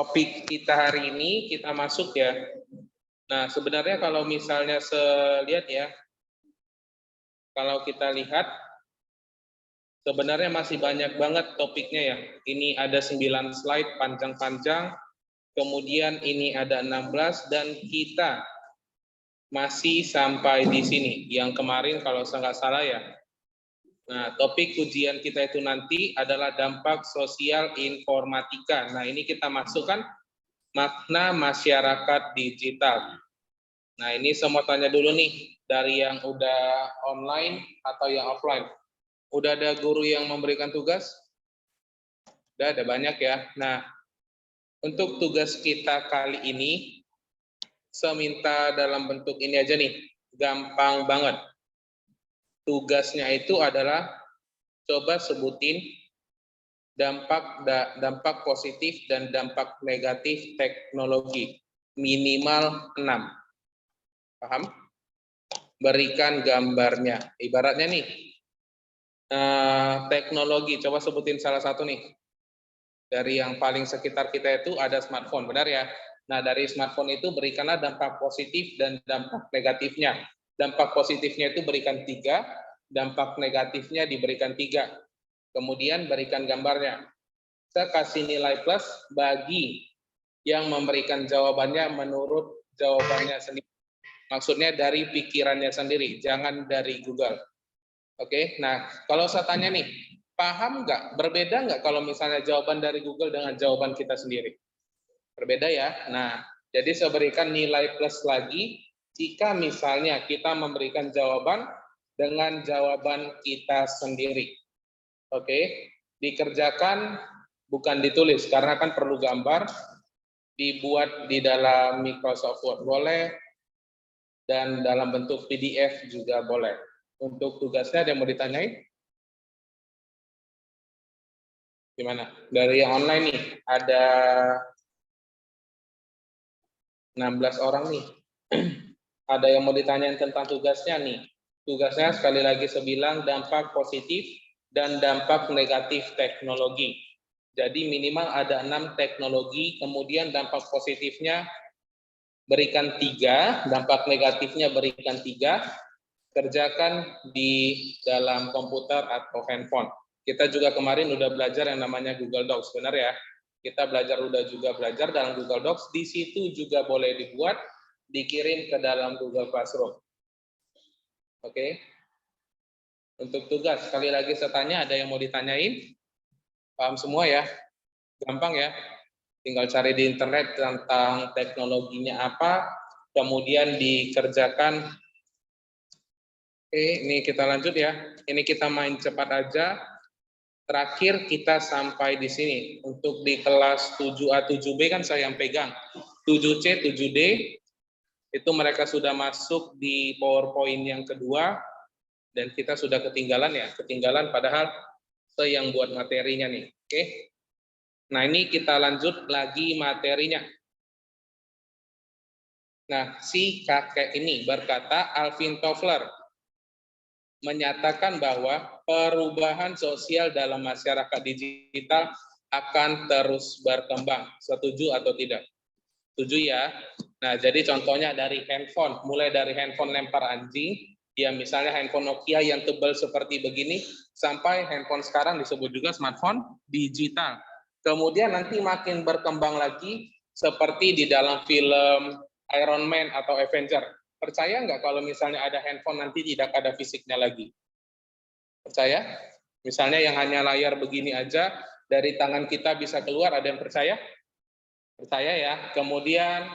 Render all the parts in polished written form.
topik kita hari ini kita masuk ya. Nah, sebenarnya kalau misalnya lihat ya, kalau kita lihat sebenarnya masih banyak banget topiknya ya. Ini ada 9 slide panjang-panjang, kemudian ini ada 16 dan kita masih sampai di sini. Yang kemarin kalau saya nggak salah ya. Nah, topik ujian kita itu nanti adalah dampak sosial informatika. Nah, ini kita masukkan makna masyarakat digital. Nah, ini semua tanya dulu nih, dari yang udah online atau yang offline. Udah ada guru yang memberikan tugas? Udah ada banyak ya. Nah, untuk tugas kita kali ini, saya minta dalam bentuk ini aja nih, gampang banget. Tugasnya itu adalah coba sebutin dampak positif dan dampak negatif teknologi minimal 6. Paham? Berikan gambarnya. Ibaratnya nih teknologi, coba sebutin salah satu nih. Dari yang paling sekitar kita itu ada smartphone, benar ya? Nah, dari smartphone itu berikanlah dampak positif dan dampak negatifnya. Dampak positifnya itu berikan 3, dampak negatifnya diberikan 3. Kemudian berikan gambarnya. Saya kasih nilai plus bagi yang memberikan jawabannya menurut jawabannya sendiri. Maksudnya dari pikirannya sendiri, jangan dari Google. Oke, nah kalau saya tanya nih, paham nggak, berbeda nggak kalau misalnya jawaban dari Google dengan jawaban kita sendiri? Berbeda ya. Nah, jadi saya berikan nilai plus lagi jika misalnya kita memberikan jawaban dengan jawaban kita sendiri. Oke, dikerjakan bukan ditulis karena kan perlu gambar, dibuat di dalam Microsoft Word boleh, dan dalam bentuk PDF juga boleh. Untuk tugasnya ada yang mau ditanyain? Gimana? Dari yang online nih, ada 16 orang nih. Ada yang mau ditanyain tentang tugasnya nih. Tugasnya sekali lagi saya bilang dampak positif dan dampak negatif teknologi. Jadi minimal ada 6 teknologi, kemudian dampak positifnya berikan 3, dampak negatifnya berikan 3, kerjakan di dalam komputer atau handphone. Kita juga kemarin udah belajar yang namanya Google Docs, benar ya? Kita juga belajar dalam Google Docs, di situ juga boleh dibuat, dikirim ke dalam Google Classroom. Oke. Untuk tugas, sekali lagi saya tanya, ada yang mau ditanyain? Paham semua ya? Gampang ya? Tinggal cari di internet tentang teknologinya apa, kemudian dikerjakan. Oke, ini kita lanjut ya. Ini kita main cepat aja. Terakhir kita sampai di sini. Untuk di kelas 7A, 7B kan saya yang pegang. 7C, 7D, itu mereka sudah masuk di PowerPoint yang kedua, dan kita sudah ketinggalan ya. Ketinggalan padahal saya yang buat materinya nih. Oke. Nah, ini kita lanjut lagi materinya. Nah, si kakek ini berkata, Alvin Toffler menyatakan bahwa perubahan sosial dalam masyarakat digital akan terus berkembang. Setuju atau tidak? Setuju ya? Nah, jadi contohnya dari handphone, mulai dari handphone lempar anjing, ya misalnya handphone Nokia yang tebal seperti begini, sampai handphone sekarang disebut juga smartphone digital. Kemudian nanti makin berkembang lagi, seperti di dalam film Iron Man atau Avenger. Percaya nggak kalau misalnya ada handphone nanti tidak ada fisiknya lagi? Percaya? Misalnya yang hanya layar begini aja, dari tangan kita bisa keluar, ada yang percaya? Percaya ya. Kemudian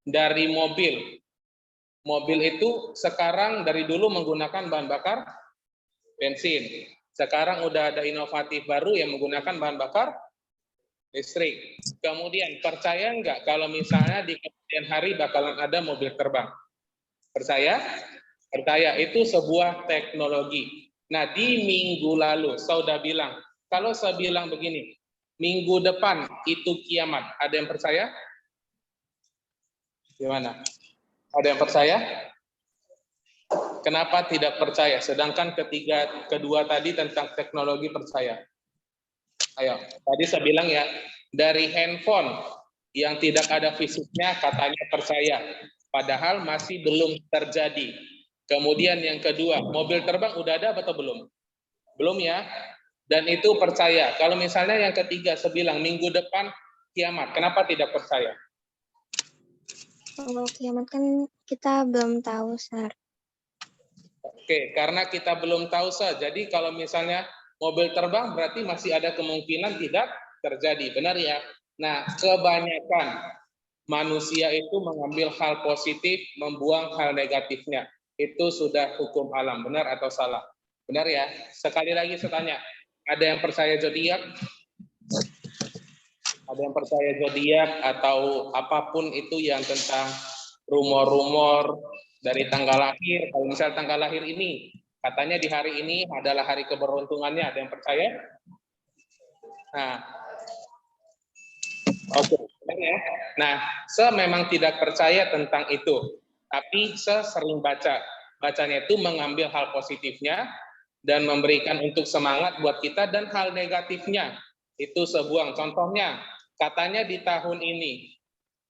dari mobil. Mobil itu sekarang dari dulu menggunakan bahan bakar bensin. Sekarang udah ada inovatif baru yang menggunakan bahan bakar listrik. Kemudian percaya nggak kalau misalnya di kemudian hari bakalan ada mobil terbang? Percaya? Percaya, itu sebuah teknologi. Nah, di minggu lalu saya sudah bilang, kalau saya bilang begini, minggu depan itu kiamat, ada yang percaya? Gimana? Ada yang percaya? Kenapa tidak percaya? Sedangkan kedua tadi tentang teknologi percaya. Ayo, tadi saya bilang ya, dari handphone Yang tidak ada fisiknya katanya percaya, padahal masih belum terjadi. Kemudian yang kedua, mobil terbang udah ada atau belum? Belum ya. Dan itu percaya. Kalau misalnya yang ketiga, sebilang minggu depan kiamat, kenapa tidak percaya? Kalau kiamat kan kita belum tahu, Sar. Oke, karena kita belum tahu jadi kalau misalnya mobil terbang berarti masih ada kemungkinan tidak terjadi, benar ya? Nah, kebanyakan manusia itu mengambil hal positif, membuang hal negatifnya. Itu sudah hukum alam, benar atau salah? Benar ya? Sekali lagi saya tanya, ada yang percaya zodiak? Ada yang percaya zodiak atau apapun itu yang tentang rumor-rumor dari tanggal lahir? Kalau misal tanggal lahir ini, katanya di hari ini adalah hari keberuntungannya, ada yang percaya? Nah, oke, ya. Nah, saya memang tidak percaya tentang itu, tapi saya sering baca. Bacanya itu mengambil hal positifnya dan memberikan untuk semangat buat kita, dan hal negatifnya itu sebuang. Contohnya, katanya di tahun ini,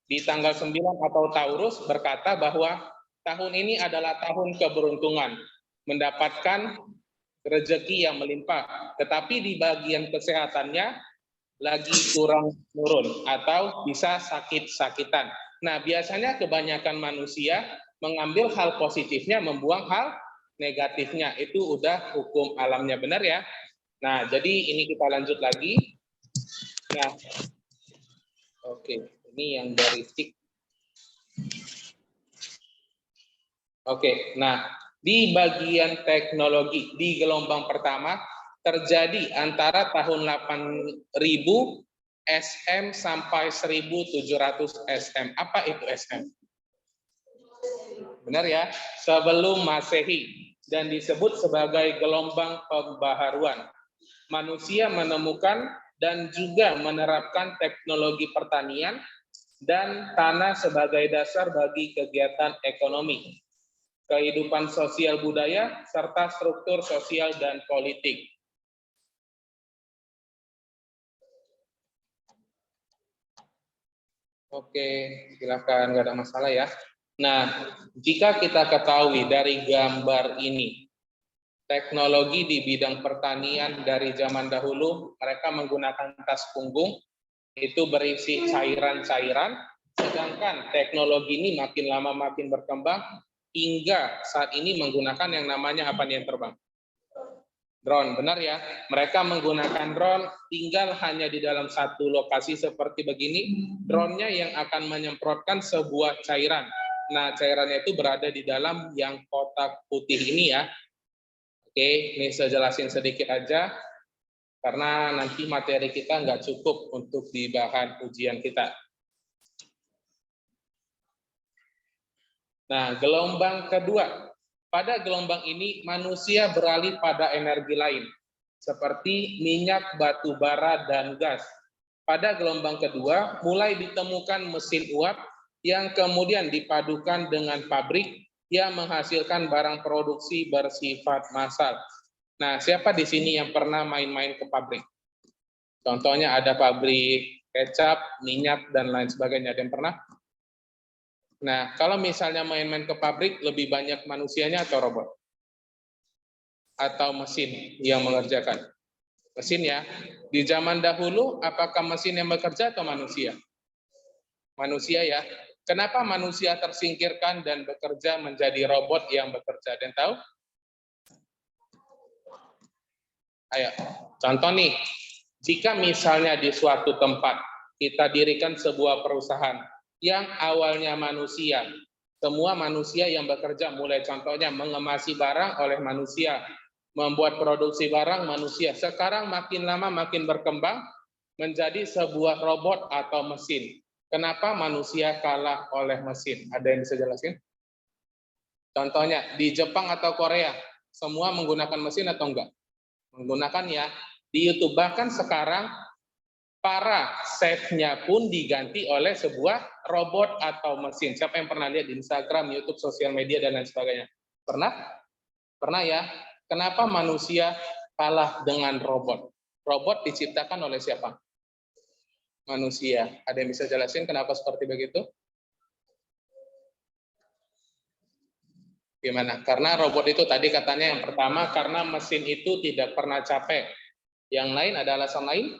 di tanggal 9 atau Taurus berkata bahwa tahun ini adalah tahun keberuntungan, mendapatkan rezeki yang melimpah. Tetapi di bagian kesehatannya lagi kurang turun atau bisa sakit-sakitan. Nah, biasanya kebanyakan manusia mengambil hal positifnya, membuang hal negatifnya. Itu udah hukum alamnya, benar ya? Nah, jadi ini kita lanjut lagi. Nah, oke, ini yang dari tik. Oke, nah di bagian teknologi di gelombang pertama terjadi antara tahun 8000 SM sampai 1700 SM. Apa itu SM? Benar ya? Sebelum Masehi, dan disebut sebagai gelombang pembaharuan. Manusia menemukan dan juga menerapkan teknologi pertanian dan tanah sebagai dasar bagi kegiatan ekonomi, kehidupan sosial budaya, serta struktur sosial dan politik. Oke, silakan, nggak ada masalah ya. Nah, jika kita ketahui dari gambar ini, teknologi di bidang pertanian dari zaman dahulu, mereka menggunakan tas punggung, itu berisi cairan-cairan, sedangkan teknologi ini makin lama makin berkembang, hingga saat ini menggunakan yang namanya apa nih yang terbang? Drone, benar ya? Mereka menggunakan drone, tinggal hanya di dalam satu lokasi seperti begini, drone-nya yang akan menyemprotkan sebuah cairan. Nah, cairannya itu berada di dalam yang kotak putih ini ya. Oke, ini saya jelasin sedikit aja, karena nanti materi kita nggak cukup untuk di bahan ujian kita. Nah, gelombang kedua. Pada gelombang ini, manusia beralih pada energi lain, seperti minyak, batu bara, dan gas. Pada gelombang kedua, mulai ditemukan mesin uap yang kemudian dipadukan dengan pabrik yang menghasilkan barang produksi bersifat massal. Nah, siapa di sini yang pernah main-main ke pabrik? Contohnya ada pabrik kecap, minyak, dan lain sebagainya. Ada yang pernah? Nah, kalau misalnya main-main ke pabrik, lebih banyak manusianya atau robot? Atau mesin yang mengerjakan? Mesin ya. Di zaman dahulu, apakah mesin yang bekerja atau manusia? Manusia ya. Kenapa manusia tersingkirkan dan bekerja menjadi robot yang bekerja? Dan tahu? Ayo, contoh nih. Jika misalnya di suatu tempat, kita dirikan sebuah perusahaan yang awalnya manusia, semua manusia yang bekerja, mulai contohnya mengemasi barang oleh manusia, membuat produksi barang manusia. Sekarang makin lama makin berkembang menjadi sebuah robot atau mesin. Kenapa manusia kalah oleh mesin? Ada yang bisa jelasin? Contohnya di Jepang atau Korea, semua menggunakan mesin atau enggak? Menggunakan ya. Di YouTube bahkan sekarang para chef-nya pun diganti oleh sebuah robot atau mesin. Siapa yang pernah lihat di Instagram, YouTube, sosial media, dan lain sebagainya? Pernah? Pernah ya? Kenapa manusia kalah dengan robot? Robot diciptakan oleh siapa? manusia. Ada yang bisa jelasin kenapa seperti begitu? Gimana? Karena robot itu tadi katanya yang pertama karena mesin itu tidak pernah capek. Yang lain ada alasan lain?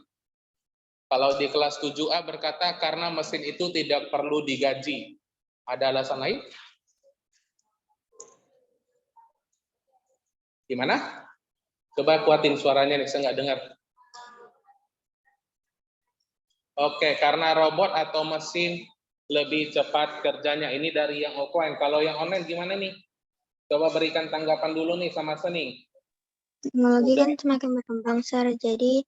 Kalau di kelas 7A berkata karena mesin itu tidak perlu digaji. Ada alasan lain? Gimana? Coba kuatin suaranya nih, saya nggak dengar. Oke, karena robot atau mesin lebih cepat kerjanya. Ini dari yang offline. Kalau yang online gimana nih? Coba berikan tanggapan dulu nih sama Seni. Teknologi Udah. kan semakin berkembang, Sir. Jadi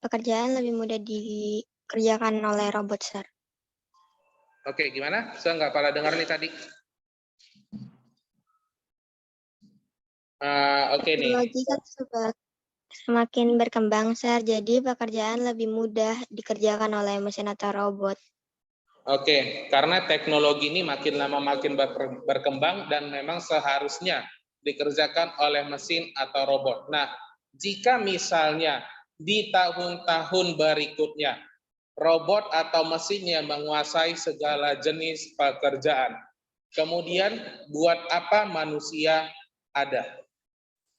pekerjaan lebih mudah dikerjakan oleh robot, Sir. Oke, gimana? Saya nggak pada dengar nih tadi. Oke nih. Teknologi kan semakin berkembang, Sir. Jadi pekerjaan lebih mudah dikerjakan oleh mesin atau robot. Oke, karena teknologi ini makin lama makin berkembang dan memang seharusnya dikerjakan oleh mesin atau robot. Nah, jika misalnya di tahun-tahun berikutnya robot atau mesin yang menguasai segala jenis pekerjaan, kemudian buat apa manusia ada?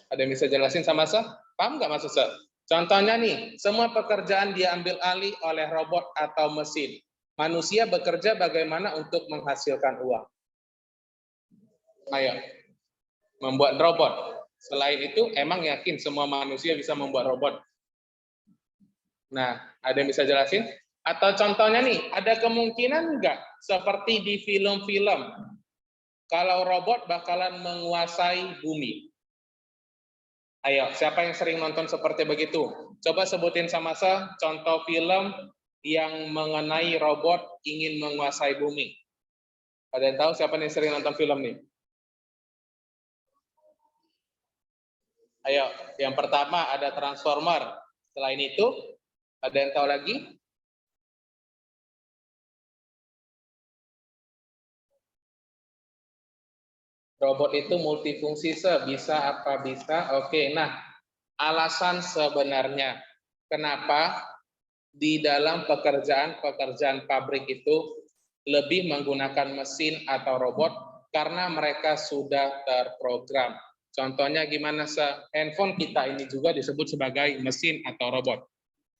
Ada yang bisa jelasin sama saya? Paham nggak maksud saya? Contohnya nih, semua pekerjaan diambil alih oleh robot atau mesin. Manusia bekerja bagaimana untuk menghasilkan uang? Ayo, membuat robot. Selain itu, emang yakin semua manusia bisa membuat robot? Nah, ada yang bisa jelasin? Atau contohnya nih, ada kemungkinan nggak seperti di film-film, kalau robot bakalan menguasai bumi? Ayo, siapa yang sering nonton seperti begitu? Coba sebutin sama saya contoh film yang mengenai robot ingin menguasai bumi. Ada yang tahu siapa yang sering nonton film nih? Ayo, yang pertama ada Transformer. Selain itu, ada yang tahu lagi? Robot itu multifungsi, bisa apa bisa? Oke, nah alasan sebenarnya kenapa di dalam pekerjaan pabrik itu lebih menggunakan mesin atau robot karena mereka sudah terprogram. Contohnya gimana, handphone kita ini juga disebut sebagai mesin atau robot.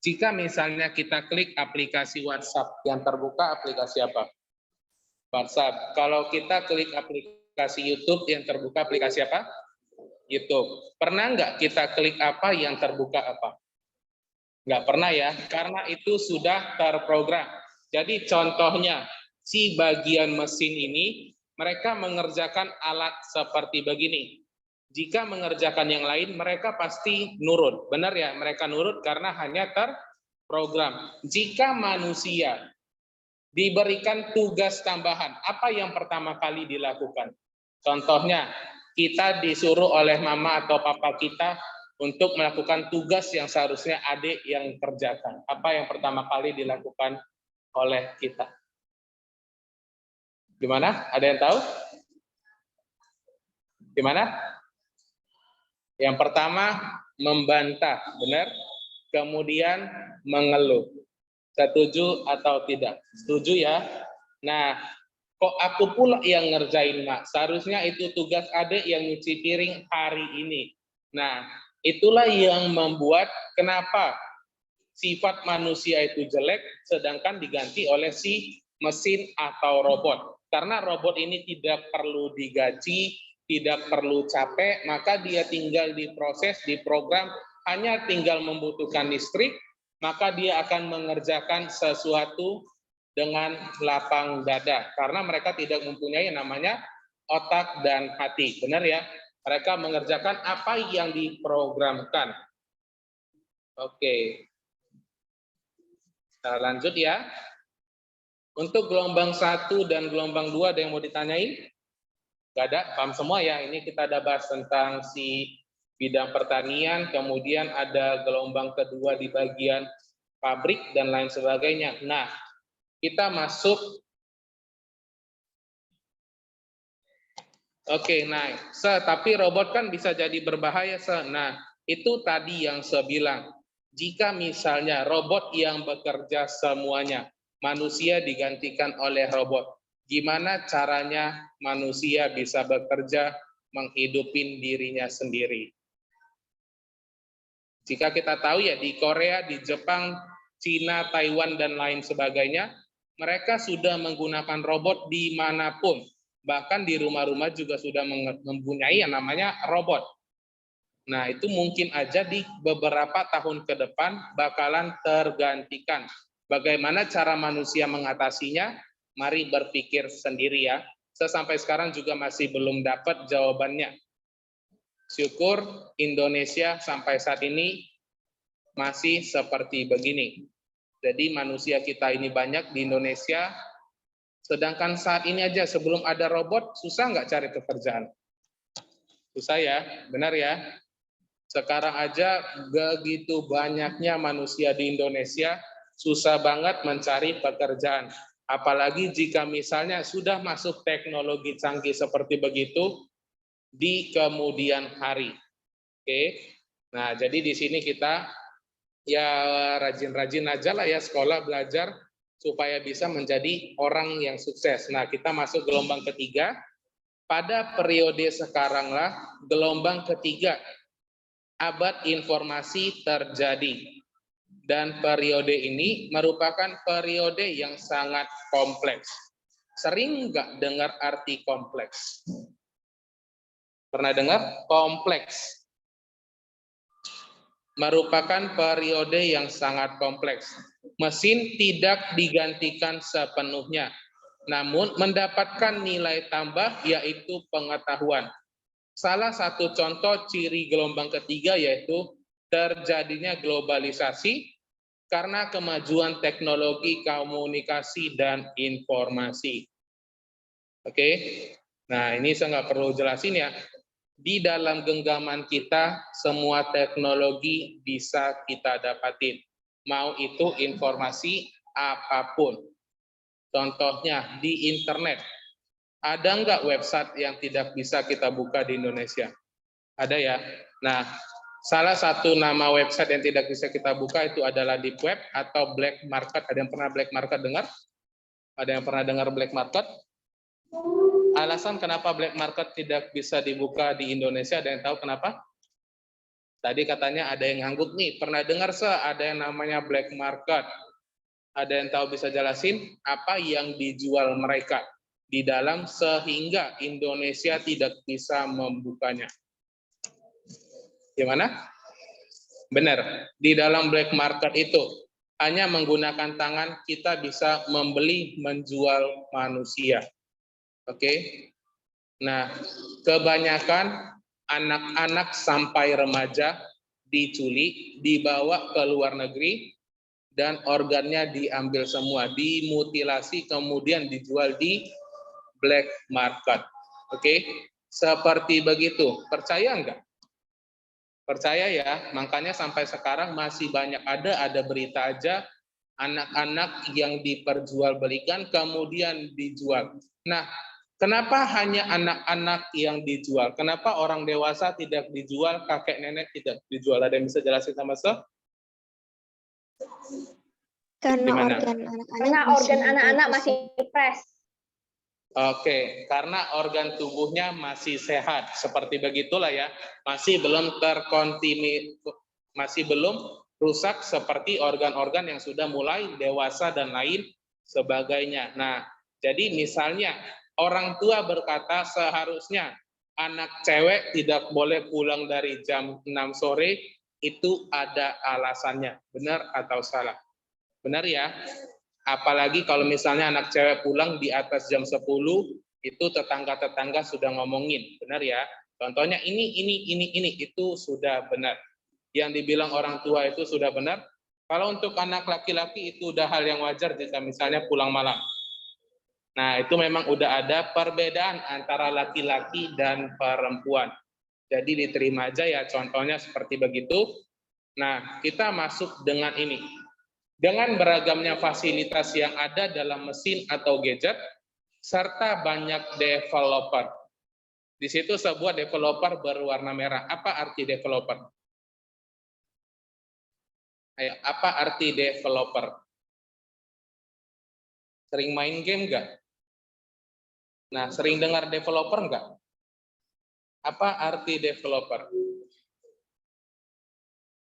Jika misalnya kita klik aplikasi WhatsApp, yang terbuka aplikasi apa? WhatsApp. Kalau kita klik aplikasi YouTube, yang terbuka aplikasi apa? YouTube. Pernah nggak kita klik apa yang terbuka apa? Nggak pernah ya, karena itu sudah terprogram. Jadi contohnya, si bagian mesin ini, mereka mengerjakan alat seperti begini. Jika mengerjakan yang lain, mereka pasti nurut. Benar ya, mereka nurut karena hanya terprogram. Jika manusia diberikan tugas tambahan, apa yang pertama kali dilakukan? Contohnya, kita disuruh oleh mama atau papa kita untuk melakukan tugas yang seharusnya adik yang kerjakan. Apa yang pertama kali dilakukan oleh kita? Gimana? Ada yang tahu? Gimana? Yang pertama, membantah, benar? Kemudian mengeluh. Setuju atau tidak? Setuju ya? Nah, kok aku pula yang ngerjain, Mak? Seharusnya itu tugas adik yang nyuci piring hari ini. Nah, itulah yang membuat kenapa sifat manusia itu jelek, sedangkan diganti oleh si mesin atau robot. Karena robot ini tidak perlu digaji, tidak perlu capek, maka dia tinggal diproses, diprogram, hanya tinggal membutuhkan listrik, maka dia akan mengerjakan sesuatu dengan lapang dada. Karena mereka tidak mempunyai namanya otak dan hati. Benar ya? Mereka mengerjakan apa yang diprogramkan. Oke. Nah, lanjut ya. Untuk gelombang 1 dan gelombang 2 ada yang mau ditanyain? Gak ada, paham semua ya. Ini kita ada bahas tentang si bidang pertanian, kemudian ada gelombang kedua di bagian pabrik dan lain sebagainya. Nah, kita masuk. Oke, nah, tapi robot kan bisa jadi berbahaya, Nah, itu tadi yang saya bilang. Jika misalnya robot yang bekerja semuanya, manusia digantikan oleh robot, gimana caranya manusia bisa bekerja menghidupi dirinya sendiri? Jika kita tahu ya di Korea, di Jepang, Cina, Taiwan, dan lain sebagainya, mereka sudah menggunakan robot dimanapun. Bahkan di rumah-rumah juga sudah mempunyai yang namanya robot. Nah, itu mungkin aja di beberapa tahun ke depan bakalan tergantikan. Bagaimana cara manusia mengatasinya? Mari berpikir sendiri ya. Saya sampai sekarang juga masih belum dapat jawabannya. Syukur Indonesia sampai saat ini masih seperti begini. Jadi manusia kita ini banyak di Indonesia, sedangkan saat ini aja sebelum ada robot, susah nggak cari pekerjaan? Susah ya, benar ya? Sekarang aja begitu banyaknya manusia di Indonesia, susah banget mencari pekerjaan. Apalagi jika misalnya sudah masuk teknologi canggih seperti begitu di kemudian hari. Oke. Nah, jadi di sini kita ya rajin-rajin aja lah ya sekolah belajar supaya bisa menjadi orang yang sukses. Nah, kita masuk gelombang ketiga. Pada periode sekarang lah gelombang ketiga abad informasi terjadi. Dan periode ini merupakan periode yang sangat kompleks. Sering nggak dengar arti kompleks? Pernah dengar? Kompleks. Merupakan periode yang sangat kompleks. Mesin tidak digantikan sepenuhnya, namun mendapatkan nilai tambah yaitu pengetahuan. Salah satu contoh ciri gelombang ketiga yaitu terjadinya globalisasi karena kemajuan teknologi komunikasi dan informasi. Oke, nah ini saya nggak perlu jelasin ya. Di dalam genggaman kita, semua teknologi bisa kita dapatin. Mau itu informasi apapun. Contohnya di internet. Ada nggak website yang tidak bisa kita buka di Indonesia? Ada ya. Nah, salah satu nama website yang tidak bisa kita buka itu adalah deep web atau black market. Ada yang pernah black market dengar? Ada yang pernah dengar black market? Alasan kenapa black market tidak bisa dibuka di Indonesia, ada yang tahu kenapa? Tadi katanya ada yang ngangguk nih, pernah dengar ada yang namanya black market. Ada yang tahu bisa jelasin apa yang dijual mereka di dalam sehingga Indonesia tidak bisa membukanya? Gimana? Benar, di dalam black market itu hanya menggunakan tangan kita bisa membeli menjual manusia. Oke. Nah, kebanyakan anak-anak sampai remaja diculik, dibawa ke luar negeri dan organnya diambil semua, dimutilasi kemudian dijual di black market. Oke. Seperti begitu. Percaya enggak? Percaya ya, makanya sampai sekarang masih banyak ada berita aja anak-anak yang diperjualbelikan kemudian dijual. Nah, kenapa hanya anak-anak yang dijual? Kenapa orang dewasa tidak dijual, kakek nenek tidak dijual? Ada yang bisa jelasin sama saya? Karena organ anak-anak masih fresh. Oke, karena organ tubuhnya masih sehat, seperti begitulah ya, masih belum masih belum rusak seperti organ-organ yang sudah mulai dewasa dan lain sebagainya. Nah, jadi misalnya orang tua berkata seharusnya anak cewek tidak boleh pulang dari jam 6 sore, itu ada alasannya, benar atau salah? Benar ya? Apalagi kalau misalnya anak cewek pulang di atas jam 10, itu tetangga-tetangga sudah ngomongin, benar ya? Contohnya ini, itu sudah benar. Yang dibilang orang tua itu sudah benar. Kalau untuk anak laki-laki itu udah hal yang wajar jika misalnya pulang malam. Nah, itu memang udah ada perbedaan antara laki-laki dan perempuan. Jadi diterima aja ya, contohnya seperti begitu. Nah, kita masuk dengan ini. Dengan beragamnya fasilitas yang ada dalam mesin atau gadget, serta banyak developer. Di situ sebuah developer berwarna merah. Apa arti developer? Ayo, apa arti developer? Sering main game nggak? Nah, sering dengar developer nggak? Apa arti developer?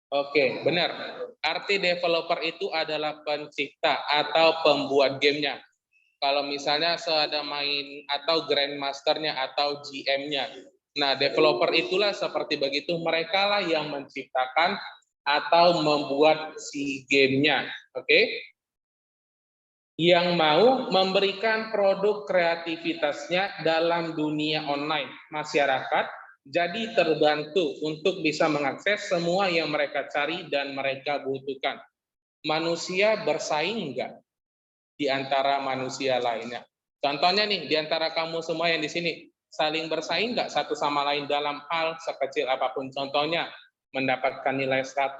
Oke, benar. Arti developer itu adalah pencipta atau pembuat gamenya. Kalau misalnya ada main atau grandmasternya atau GM-nya. Nah, developer itulah seperti begitu. Mereka lah yang menciptakan atau membuat si gamenya. Oke? Yang mau memberikan produk kreativitasnya dalam dunia online masyarakat, jadi terbantu untuk bisa mengakses semua yang mereka cari dan mereka butuhkan. Manusia bersaing enggak di antara manusia lainnya? Contohnya nih, di antara kamu semua yang di sini, saling bersaing enggak satu sama lain dalam hal sekecil apapun? Contohnya, mendapatkan nilai 100,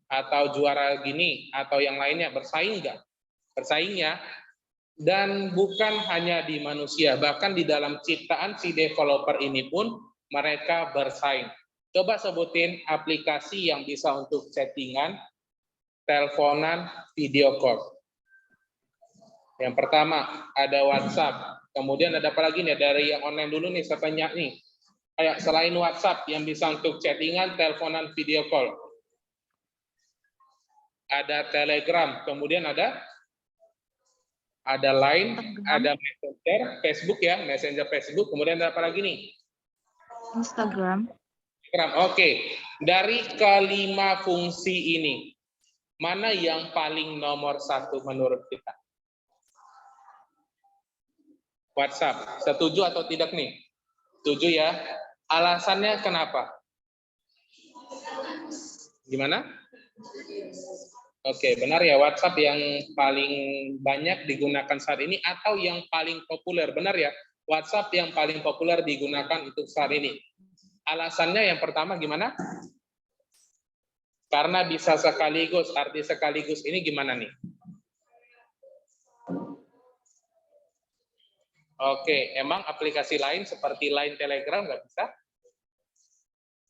atau juara gini, atau yang lainnya, bersaing enggak? Bersaingnya, dan bukan hanya di manusia, bahkan di dalam ciptaan si developer ini pun mereka bersaing. Coba sebutin aplikasi yang bisa untuk chattingan, teleponan, video call. Yang pertama ada WhatsApp, kemudian ada apa lagi nih dari yang online dulu nih, saya tanya nih. Kayak selain WhatsApp yang bisa untuk chattingan, teleponan, video call. Ada Telegram, kemudian ada Line, ada Messenger, Facebook ya, Messenger Facebook, kemudian ada apa lagi nih? Instagram. Oke, dari kelima fungsi ini, mana yang paling nomor 1 menurut kita? WhatsApp, setuju atau tidak nih? Setuju ya. Alasannya kenapa? Gimana? Oke, benar ya, WhatsApp yang paling banyak digunakan saat ini atau yang paling populer? Benar ya, WhatsApp yang paling populer digunakan untuk saat ini. Alasannya yang pertama gimana? Karena bisa sekaligus. Arti sekaligus ini gimana nih? Oke, emang aplikasi lain seperti Line, Telegram nggak bisa?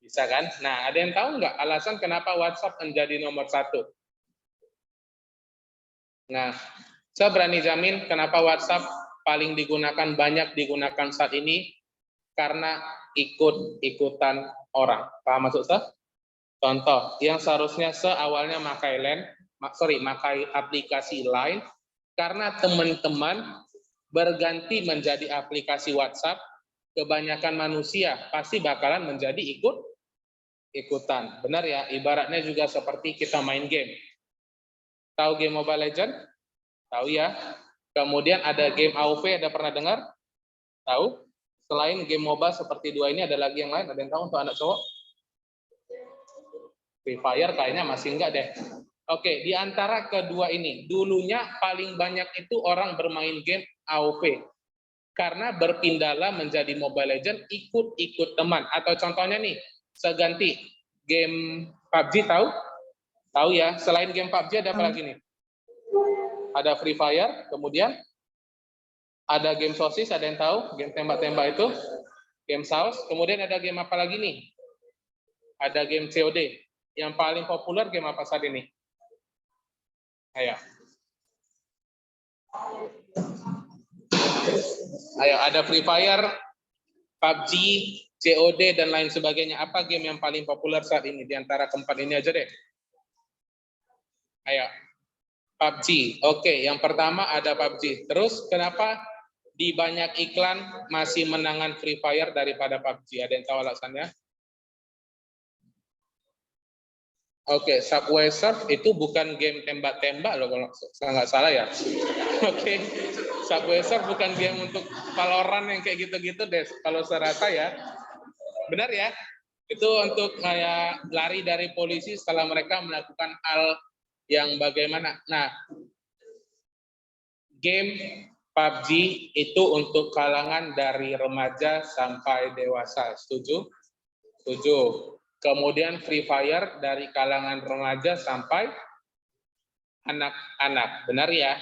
Bisa kan? Nah, ada yang tahu nggak alasan kenapa WhatsApp menjadi nomor 1? Nah, saya berani jamin kenapa WhatsApp paling digunakan, banyak digunakan saat ini, karena ikut-ikutan orang. Paham maksud saya? Contoh, yang seharusnya seawalnya makai aplikasi Line, karena teman-teman berganti menjadi aplikasi WhatsApp, kebanyakan manusia pasti bakalan menjadi ikutan. Benar ya? Ibaratnya juga seperti kita main game. Tahu game Mobile Legends? Tahu ya. Kemudian ada game AoV, ada pernah dengar? Tahu? Selain game MOBA seperti 2 ini, ada lagi yang lain? Ada yang tahu untuk anak cowok? Free Fire kayaknya masih enggak deh. Oke, di antara kedua ini, dulunya paling banyak itu orang bermain game AoV. Karena berpindahlah menjadi Mobile Legends, ikut-ikut teman. Atau contohnya nih, seganti game PUBG, tahu? Tahu ya, selain game PUBG ada apa lagi nih? Ada Free Fire, kemudian ada game sosis, ada yang tahu? Game tembak-tembak itu, game saus, kemudian ada game apa lagi nih? Ada game COD. Yang paling populer game apa saat ini? Ayo. Ayo, ada Free Fire, PUBG, COD, dan lain sebagainya. Apa game yang paling populer saat ini? Di antara keempat ini aja deh. Ayo. PUBG. Oke, yang pertama ada PUBG. Terus kenapa di banyak iklan masih menangan Free Fire daripada PUBG? Ada yang tahu alasannya? Oke, Subway Surf itu bukan game tembak-tembak loh kalau saya nggak salah ya. Oke, Subway Surf bukan game untuk Valorant yang kayak gitu-gitu deh. Kalau saya rasa ya, benar ya. Itu untuk kayak lari dari polisi setelah mereka melakukan hal yang bagaimana. Nah, game PUBG itu untuk kalangan dari remaja sampai dewasa. Setuju? Setuju. Kemudian Free Fire dari kalangan remaja sampai anak-anak. Benar ya?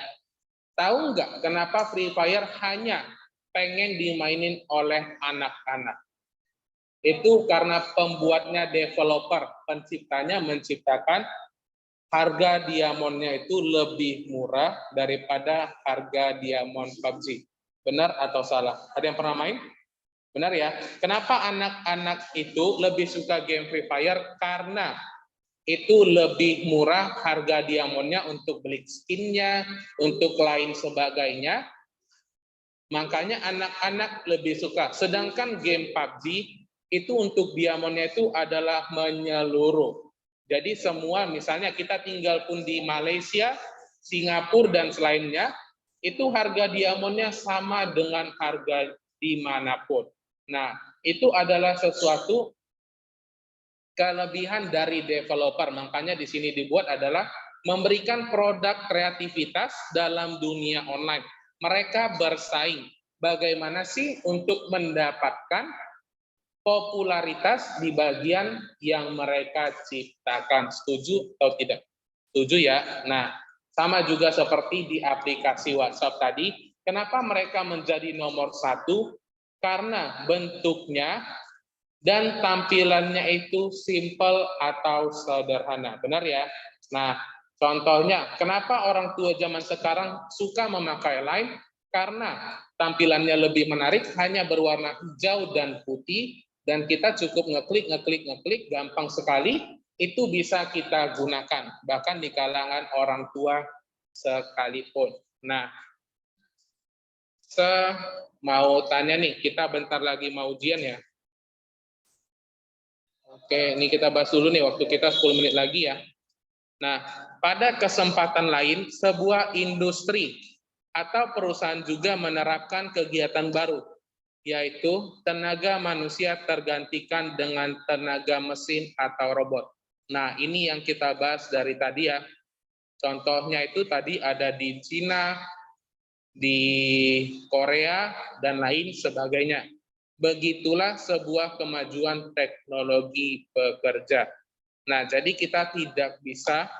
Tahu nggak kenapa Free Fire hanya pengen dimainin oleh anak-anak? Itu karena pembuatnya developer, penciptanya menciptakan harga diamondnya itu lebih murah daripada harga diamond PUBG. Benar atau salah? Ada yang pernah main? Benar ya. Kenapa anak-anak itu lebih suka game Free Fire? Karena itu lebih murah harga diamondnya untuk beli skinnya, untuk lain sebagainya. Makanya anak-anak lebih suka. Sedangkan game PUBG itu untuk diamondnya itu adalah menyeluruh. Jadi semua, misalnya kita tinggal pun di Malaysia, Singapura, dan selainnya, itu harga diamondnya sama dengan harga dimanapun. Nah, itu adalah sesuatu kelebihan dari developer. Makanya di sini dibuat adalah memberikan produk kreativitas dalam dunia online. Mereka bersaing. Bagaimana sih untuk mendapatkan popularitas di bagian yang mereka ciptakan? Setuju atau tidak? Setuju ya? Nah, sama juga seperti di aplikasi WhatsApp tadi. Kenapa mereka menjadi nomor 1? Karena bentuknya dan tampilannya itu simple atau sederhana. Benar ya? Nah, contohnya, kenapa orang tua zaman sekarang suka memakai Line? Karena tampilannya lebih menarik, hanya berwarna hijau dan putih, dan kita cukup ngeklik, gampang sekali, itu bisa kita gunakan, bahkan di kalangan orang tua sekalipun. Nah, mau tanya nih, kita bentar lagi mau ujian ya. Oke, ini kita bahas dulu nih, waktu kita 10 menit lagi ya. Nah, pada kesempatan lain, sebuah industri atau perusahaan juga menerapkan kegiatan baru, yaitu tenaga manusia tergantikan dengan tenaga mesin atau robot. Nah, ini yang kita bahas dari tadi ya. Contohnya itu tadi ada di Cina, di Korea, dan lain sebagainya. Begitulah sebuah kemajuan teknologi bekerja. Nah, jadi kita tidak bisa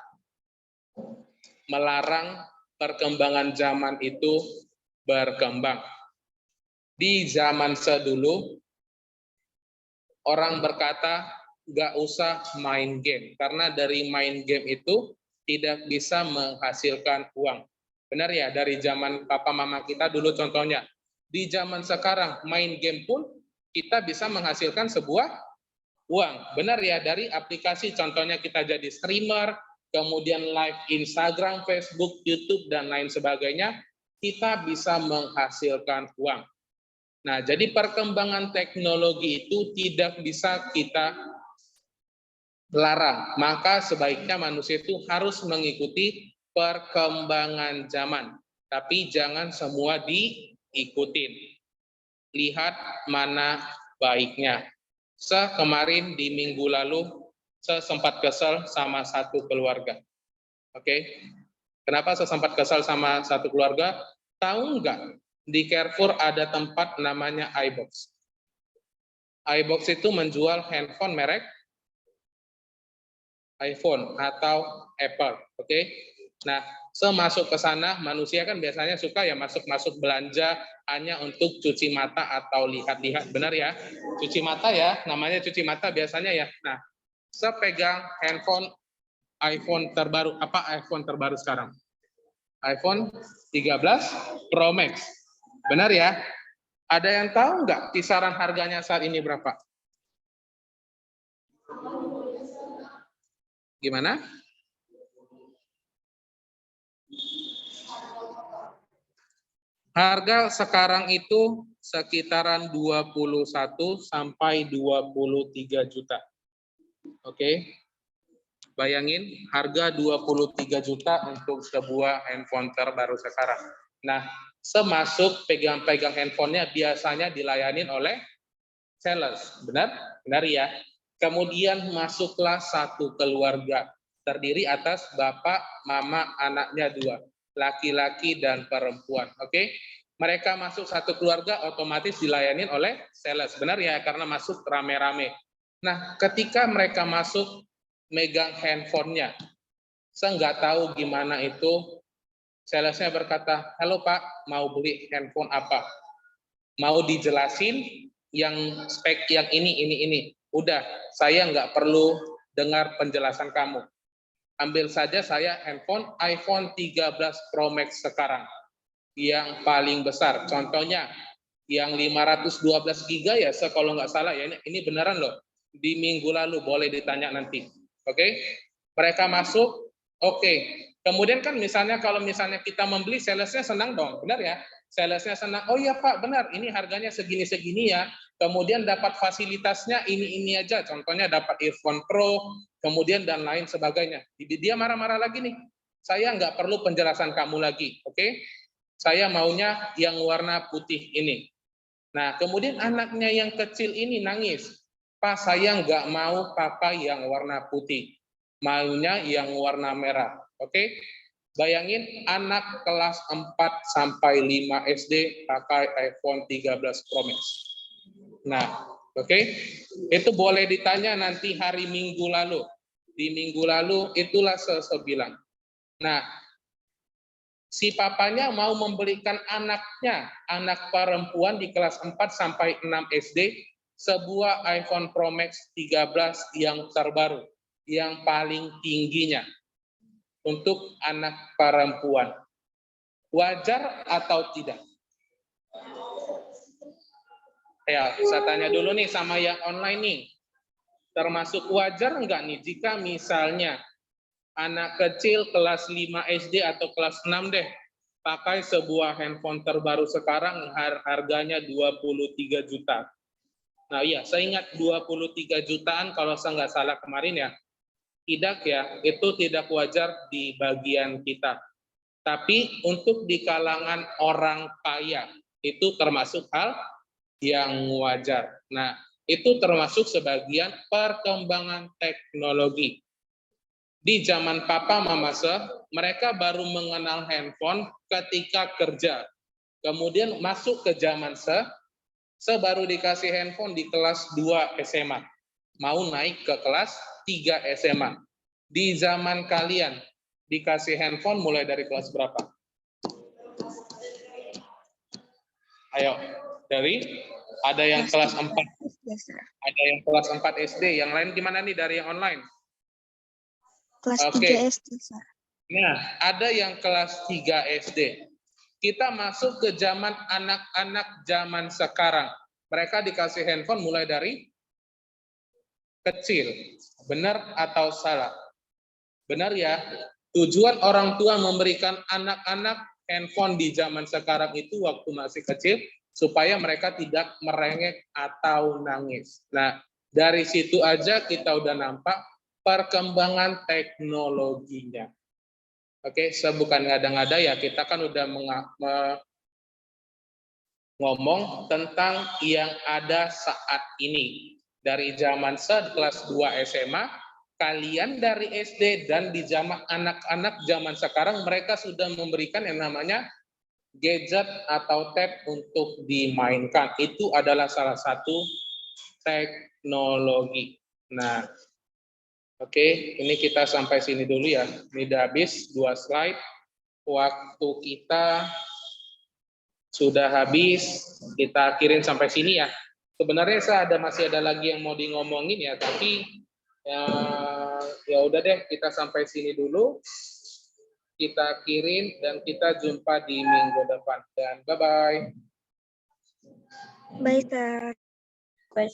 melarang perkembangan zaman itu berkembang. Di zaman sedulu, orang berkata, nggak usah main game, karena dari main game itu tidak bisa menghasilkan uang. Benar ya, dari zaman papa mama kita dulu contohnya. Di zaman sekarang, main game pun kita bisa menghasilkan sebuah uang. Benar ya, dari aplikasi contohnya kita jadi streamer, kemudian live Instagram, Facebook, YouTube, dan lain sebagainya, kita bisa menghasilkan uang. Nah, jadi perkembangan teknologi itu tidak bisa kita larang. Maka sebaiknya manusia itu harus mengikuti perkembangan zaman. Tapi jangan semua diikutin. Lihat mana baiknya. Kemarin di minggu lalu, saya sempat kesal sama satu keluarga. Oke? Kenapa saya sempat kesal sama satu keluarga? Tahu nggak? Di Carrefour ada tempat namanya iBox. iBox itu menjual handphone merek iPhone atau Apple. Oke? Nah, semasuk ke sana, manusia kan biasanya suka ya masuk-masuk belanja hanya untuk cuci mata atau lihat-lihat. Benar ya? Cuci mata ya, namanya cuci mata biasanya ya. Nah, saya pegang handphone iPhone terbaru. Apa iPhone terbaru sekarang? iPhone 13 Pro Max. Benar ya? Ada yang tahu nggak kisaran harganya saat ini berapa? Gimana? Harga sekarang itu sekitaran 21 sampai 23 juta. Oke. Bayangin harga 23 juta untuk sebuah handphone terbaru sekarang. Nah, semasuk pegang-pegang handphonenya biasanya dilayanin oleh sales. Benar? Benar ya. Kemudian masuklah satu keluarga. Terdiri atas bapak, mama, anaknya 2. Laki-laki dan perempuan. Oke? Mereka masuk satu keluarga otomatis dilayanin oleh sales. Benar ya? Karena masuk rame-rame. Nah, ketika mereka masuk megang handphonenya, saya nggak tahu gimana itu. Salesnya berkata, halo Pak, mau beli handphone apa? Mau dijelasin yang spek yang ini. Udah, saya nggak perlu dengar penjelasan kamu. Ambil saja saya handphone iPhone 13 Pro Max sekarang. Yang paling besar. Contohnya, yang 512 GB ya, kalau nggak salah ya, ini beneran loh. Di minggu lalu, boleh ditanya nanti. Oke? Mereka masuk, oke. Kemudian kan misalnya kalau misalnya kita membeli, salesnya senang dong, benar ya? Salesnya senang, oh iya Pak, benar, ini harganya segini-segini ya. Kemudian dapat fasilitasnya ini aja, contohnya dapat earphone Pro, kemudian dan lain sebagainya. Dia marah-marah lagi nih, saya nggak perlu penjelasan kamu lagi, oke? Saya maunya yang warna putih ini. Nah, kemudian anaknya yang kecil ini nangis, Pak, saya nggak mau pakai yang warna putih, maunya yang warna merah, oke? Bayangin anak kelas 4 sampai 5 SD pakai iPhone 13 Pro Max. Nah, oke, itu boleh ditanya nanti hari Minggu lalu. Di minggu lalu itulah saya bilang. Nah, si papanya mau membelikan anaknya, anak perempuan di kelas 4 sampai 6 SD, sebuah iPhone Pro Max 13 yang terbaru, yang paling tingginya untuk anak perempuan. Wajar atau tidak? Ya, saya tanya dulu nih sama yang online nih. Termasuk wajar enggak nih jika misalnya anak kecil kelas 5 SD atau kelas 6 deh pakai sebuah handphone terbaru sekarang harganya 23 juta. Nah iya, saya ingat 23 jutaan kalau saya nggak salah kemarin ya. Tidak ya, itu tidak wajar di bagian kita. Tapi untuk di kalangan orang kaya, itu termasuk hal yang wajar. Nah, itu termasuk sebagian perkembangan teknologi. Di zaman papa mama mereka baru mengenal handphone ketika kerja. Kemudian masuk ke zaman baru dikasih handphone di kelas 2 SMA. Mau naik ke kelas 3 SMA. Di zaman kalian dikasih handphone mulai dari kelas berapa? Ayo, dari ada yang kelas 4. Ada yang kelas 4 SD, yang lain gimana nih dari yang online? Kelas 3 SD, Sir. Nah, ada yang kelas 3 SD. Kita masuk ke zaman anak-anak zaman sekarang. Mereka dikasih handphone mulai dari kecil. Benar atau salah? Benar ya. Tujuan orang tua memberikan anak-anak handphone di zaman sekarang itu waktu masih kecil, supaya mereka tidak merengek atau nangis. Nah, dari situ aja kita udah nampak perkembangan teknologinya. Oke, bukan ngada-ngada ya, kita kan udah ngomong tentang yang ada saat ini. Dari zaman kelas 2 SMA, kalian dari SD dan di zaman anak-anak zaman sekarang, mereka sudah memberikan yang namanya gadget atau tab untuk dimainkan. Itu adalah salah satu teknologi. Nah, oke, ini kita sampai sini dulu ya. Ini udah habis 2 slide. Waktu kita sudah habis, kita akhirin sampai sini ya. Sebenarnya saya masih ada lagi yang mau di ngomongin ya, tapi ya udah deh, kita sampai sini dulu. Kita akhirin dan kita jumpa di minggu depan. Dan bye-bye. Bye, Sir. Bye.